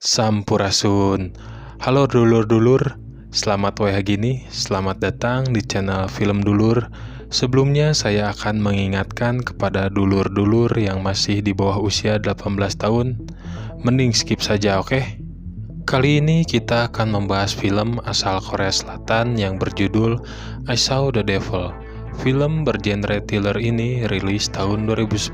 Sampurasun. Halo dulur-dulur, selamat gini, selamat datang di channel Film Dulur. Sebelumnya saya akan mengingatkan kepada dulur-dulur yang masih di bawah usia 18 tahun, mending skip saja, oke? Kali ini kita akan membahas film asal Korea Selatan yang berjudul I Saw the Devil. Film bergenre thriller ini rilis tahun 2010.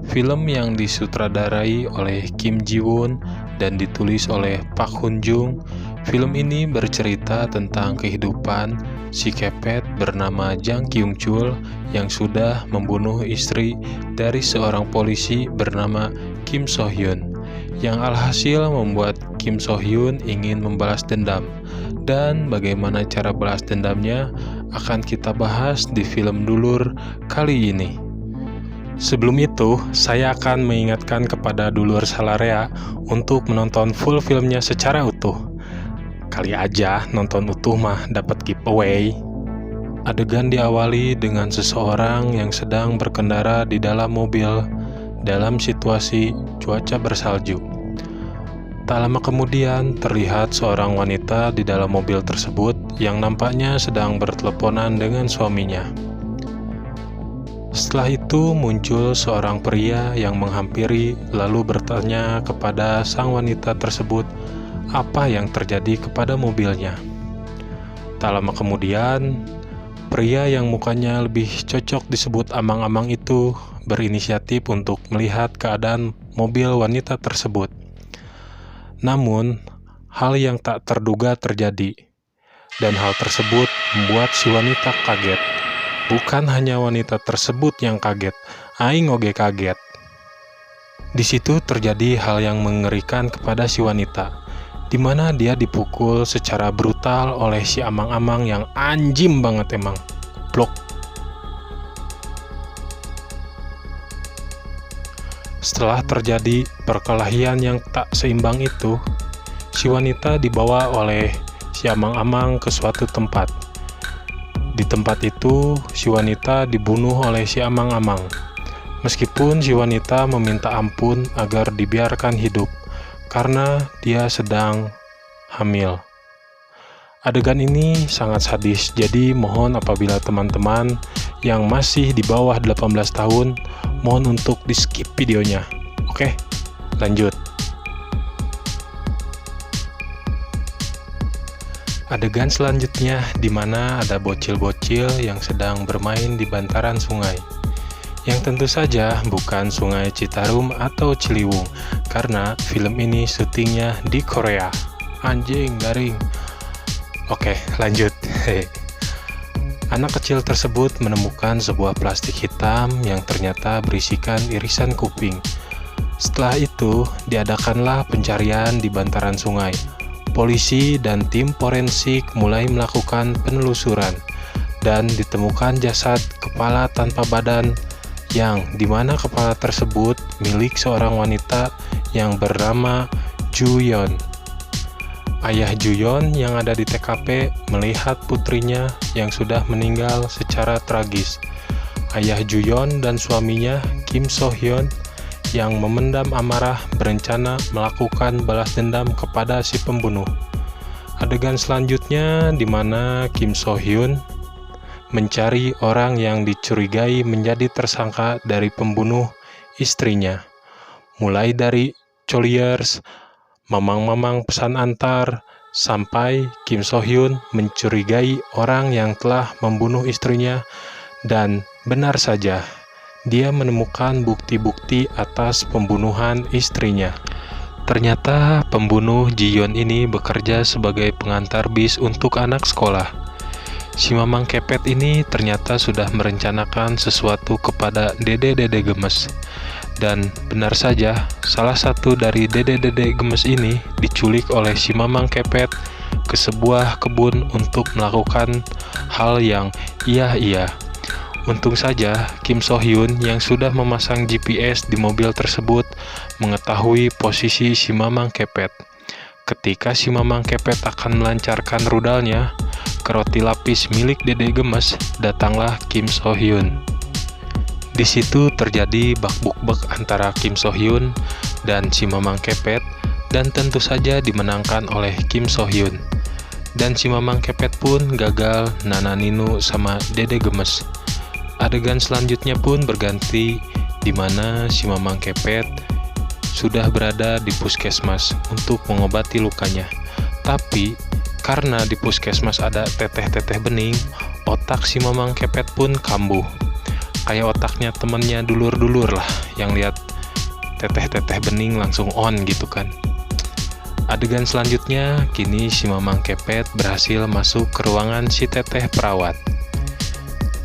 Film yang disutradarai oleh Kim Ji Woon dan ditulis oleh Park Hoon Jung. Film ini bercerita tentang kehidupan si kepet bernama Jang Kyung Chul yang sudah membunuh istri dari seorang polisi bernama Kim So Hyun, yang alhasil membuat Kim So Hyun ingin membalas dendam. Dan bagaimana cara balas dendamnya akan kita bahas di film Dulur kali ini. Sebelum itu, saya akan mengingatkan kepada dulur Salarea untuk menonton full filmnya secara utuh. Kali aja nonton utuh mah dapat giveaway. Adegan diawali dengan seseorang yang sedang berkendara di dalam mobil dalam situasi cuaca bersalju. Tak lama kemudian terlihat seorang wanita di dalam mobil tersebut yang nampaknya sedang berteleponan dengan suaminya. Setelah itu muncul seorang pria yang menghampiri lalu bertanya kepada sang wanita tersebut apa yang terjadi kepada mobilnya. Tak lama kemudian, pria yang mukanya lebih cocok disebut amang-amang itu berinisiatif untuk melihat keadaan mobil wanita tersebut. Namun, hal yang tak terduga terjadi, dan hal tersebut membuat si wanita kaget. Bukan hanya wanita tersebut yang kaget, aing oge kaget. Di situ terjadi hal yang mengerikan kepada si wanita, di mana dia dipukul secara brutal oleh si amang-amang yang anjim banget emang. Blok. Setelah terjadi perkelahian yang tak seimbang itu, si wanita dibawa oleh si amang-amang ke suatu tempat. Di tempat itu, si wanita dibunuh oleh si amang-amang. Meskipun si wanita meminta ampun agar dibiarkan hidup, karena dia sedang hamil. Adegan ini sangat sadis, jadi mohon apabila teman-teman yang masih di bawah 18 tahun, mohon untuk di-skip videonya. Oke, lanjut. Adegan selanjutnya di mana ada bocil-bocil yang sedang bermain di bantaran sungai. Yang tentu saja bukan sungai Citarum atau Ciliwung, karena film ini syutingnya di Korea. Anjing, garing. Oke, lanjut. Anak kecil tersebut menemukan sebuah plastik hitam yang ternyata berisikan irisan kuping. Setelah itu, diadakanlah pencarian di bantaran sungai. Polisi dan tim forensik mulai melakukan penelusuran dan ditemukan jasad kepala tanpa badan yang dimana kepala tersebut milik seorang wanita yang bernama Ju-yeon. Ayah Ju-yeon yang ada di TKP melihat putrinya yang sudah meninggal secara tragis. Ayah Ju-yeon dan suaminya Kim So Hyun yang memendam amarah berencana melakukan balas dendam kepada si pembunuh. Adegan selanjutnya di mana Kim So Hyun mencari orang yang dicurigai menjadi tersangka dari pembunuh istrinya. Mulai dari Choliers, mamang-mamang pesan antar, sampai Kim So Hyun mencurigai orang yang telah membunuh istrinya, dan benar saja, dia menemukan bukti-bukti atas pembunuhan istrinya. Ternyata pembunuh Ji-yeon ini bekerja sebagai pengantar bis untuk anak sekolah. Si mamang kepet ini ternyata sudah merencanakan sesuatu kepada dede-dede gemes. Dan benar saja, salah satu dari dede-dede gemes ini diculik oleh si mamang kepet ke sebuah kebun untuk melakukan hal yang iya-iya. Untung saja Kim So Hyun yang sudah memasang GPS di mobil tersebut mengetahui posisi si mamang kepet. Ketika si mamang kepet akan melancarkan rudalnya ke roti lapis milik dede gemes, datanglah Kim So Hyun. Di situ terjadi bak-buk-bek antara Kim So Hyun dan si mamang kepet dan tentu saja dimenangkan oleh Kim So Hyun. Dan si Mamang Kepet pun gagal Nana Ninu sama Dede Gemes. Adegan selanjutnya pun berganti di mana si Mamang Kepet sudah berada di puskesmas untuk mengobati lukanya. Tapi karena di puskesmas ada teteh-teteh bening, otak si Mamang Kepet pun kambuh. Kayak otaknya temennya dulur-dulur lah, yang lihat teteh-teteh bening langsung on gitu kan. Adegan selanjutnya, kini si Mamang Kepet berhasil masuk ke ruangan si teteh perawat.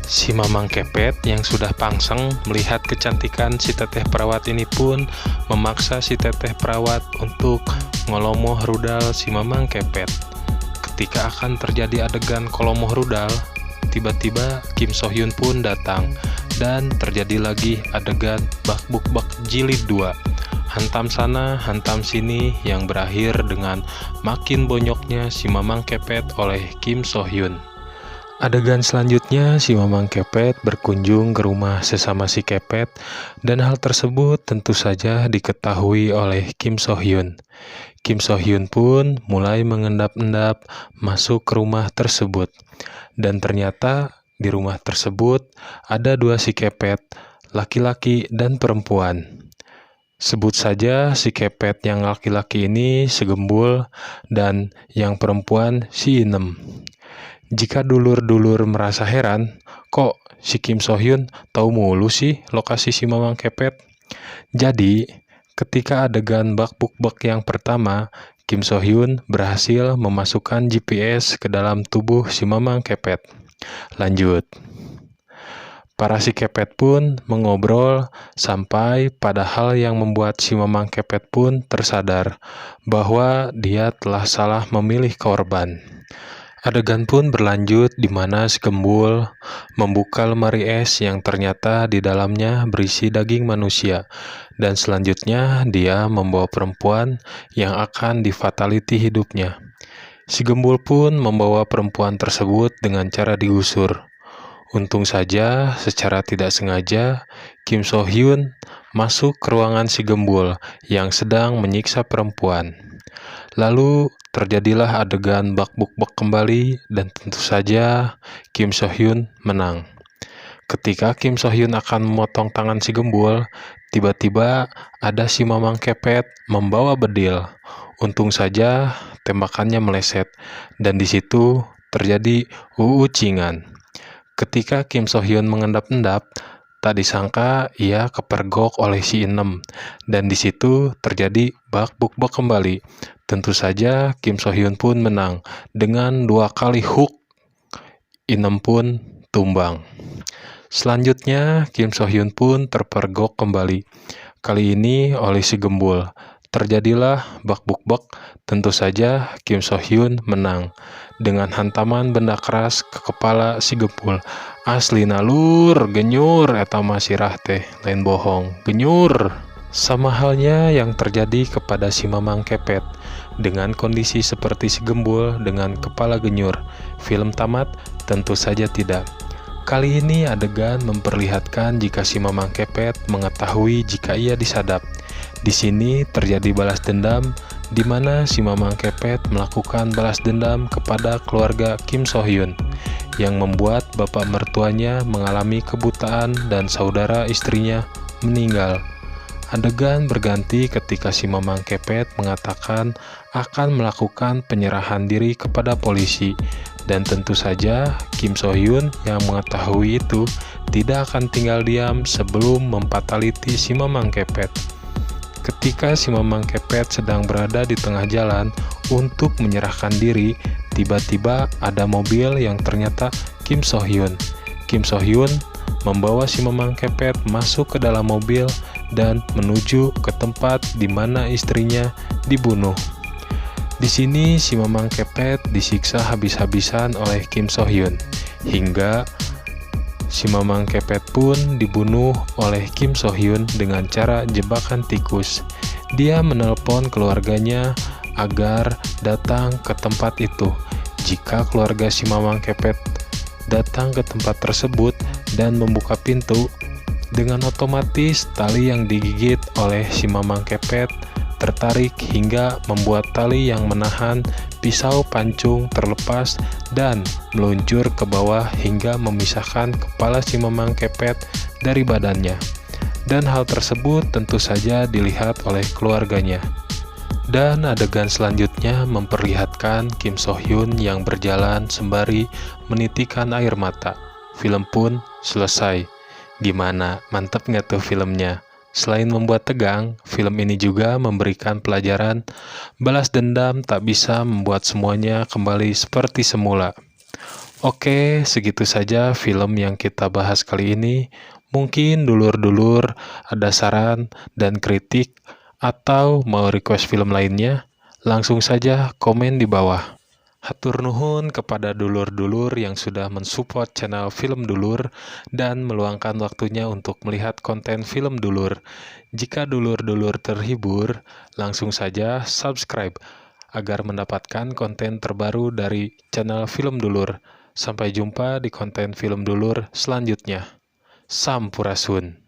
Si Mamang Kepet yang sudah pangseng melihat kecantikan si teteh perawat ini pun memaksa si teteh perawat untuk ngolomoh rudal si Mamang Kepet. Ketika akan terjadi adegan kolomoh rudal, tiba-tiba Kim So Hyun pun datang dan terjadi lagi adegan bak-buk-bak jilid 2. Hantam sana, hantam sini yang berakhir dengan makin bonyoknya si Mamang Kepet oleh Kim So Hyun. Adegan selanjutnya, si Mamang Kepet berkunjung ke rumah sesama si Kepet dan hal tersebut tentu saja diketahui oleh Kim So Hyun. Kim So Hyun pun mulai mengendap-endap masuk ke rumah tersebut. Dan ternyata di rumah tersebut ada 2 si Kepet, laki-laki dan perempuan. Sebut saja si Kepet yang laki-laki ini si Gembul dan yang perempuan si Inem. Jika dulur-dulur merasa heran, kok si Kim So Hyun tahu mulu sih lokasi si Mamang Kepet? Jadi, ketika adegan bak-buk-bak yang pertama, Kim So Hyun berhasil memasukkan GPS ke dalam tubuh si Mamang Kepet. Lanjut. Para si Kepet pun mengobrol sampai pada hal yang membuat si Mamang Kepet pun tersadar bahwa dia telah salah memilih korban. Adegan pun berlanjut di mana si Gembul membuka lemari es yang ternyata di dalamnya berisi daging manusia, dan selanjutnya dia membawa perempuan yang akan difataliti hidupnya. Si Gembul pun membawa perempuan tersebut dengan cara digusur. Untung saja, secara tidak sengaja, Kim So Hyun masuk ke ruangan si Gembul yang sedang menyiksa perempuan. Lalu terjadilah adegan bak-buk-bak kembali dan tentu saja Kim So Hyun menang. Ketika Kim So Hyun akan memotong tangan si Gembul, tiba-tiba ada si Mamang Kepet membawa bedil. Untung saja tembakannya meleset dan di situ terjadi uucingan. Ketika Kim So Hyun mengendap-endap, tak disangka ia kepergok oleh si Inem dan di situ terjadi bak-buk-bak kembali. Tentu saja Kim So Hyun pun menang dengan 2 kali hook. Inem pun tumbang. Selanjutnya Kim So Hyun pun terpergok kembali. Kali ini oleh si Gembul. Terjadilah bak-buk-bak. Tentu saja Kim So Hyun menang dengan hantaman benda keras ke kepala si Gembul. Asli nalur, genyur, eta masirah teh, lain bohong, genyur. Sama halnya yang terjadi kepada si Mamang Kepet. Dengan kondisi seperti si Gembul dengan kepala genyur, film tamat? Tentu saja tidak. Kali ini adegan memperlihatkan jika si Mamang Kepet mengetahui jika ia disadap. Di sini terjadi balas dendam, di mana si Mamang Kepet melakukan balas dendam kepada keluarga Kim So Hyun, yang membuat bapak mertuanya mengalami kebutaan dan saudara istrinya meninggal. Adegan berganti ketika si Mamang Kepet mengatakan akan melakukan penyerahan diri kepada polisi, dan tentu saja Kim So Hyun yang mengetahui itu tidak akan tinggal diam sebelum mempataliti si Mamang Kepet. Ketika si Mamang Kepet sedang berada di tengah jalan untuk menyerahkan diri, tiba-tiba ada mobil yang ternyata Kim So Hyun. Kim So Hyun membawa si Mamang Kepet masuk ke dalam mobil dan menuju ke tempat di mana istrinya dibunuh. Di sini si Mamang Kepet disiksa habis-habisan oleh Kim So Hyun hingga si Mamang Kepet pun dibunuh oleh Kim So Hyun dengan cara jebakan tikus. Dia menelpon keluarganya agar datang ke tempat itu. Jika keluarga si Mamang Kepet datang ke tempat tersebut dan membuka pintu, dengan otomatis tali yang digigit oleh si Mamang Kepet tertarik hingga membuat tali yang menahan pisau pancung terlepas dan meluncur ke bawah hingga memisahkan kepala si Memang Kepet dari badannya. Dan hal tersebut tentu saja dilihat oleh keluarganya. Dan adegan selanjutnya memperlihatkan Kim So Hyun yang berjalan sembari menitikan air mata. Film pun selesai. Gimana? Mantap nggak tuh filmnya? Selain membuat tegang, film ini juga memberikan pelajaran balas dendam tak bisa membuat semuanya kembali seperti semula. Oke, segitu saja film yang kita bahas kali ini. Mungkin dulur-dulur ada saran dan kritik atau mau request film lainnya, langsung saja komen di bawah. Hatur nuhun kepada dulur-dulur yang sudah mensupport channel Film Dulur dan meluangkan waktunya untuk melihat konten Film Dulur. Jika dulur-dulur terhibur, langsung saja subscribe agar mendapatkan konten terbaru dari channel Film Dulur. Sampai jumpa di konten Film Dulur selanjutnya. Sampurasun.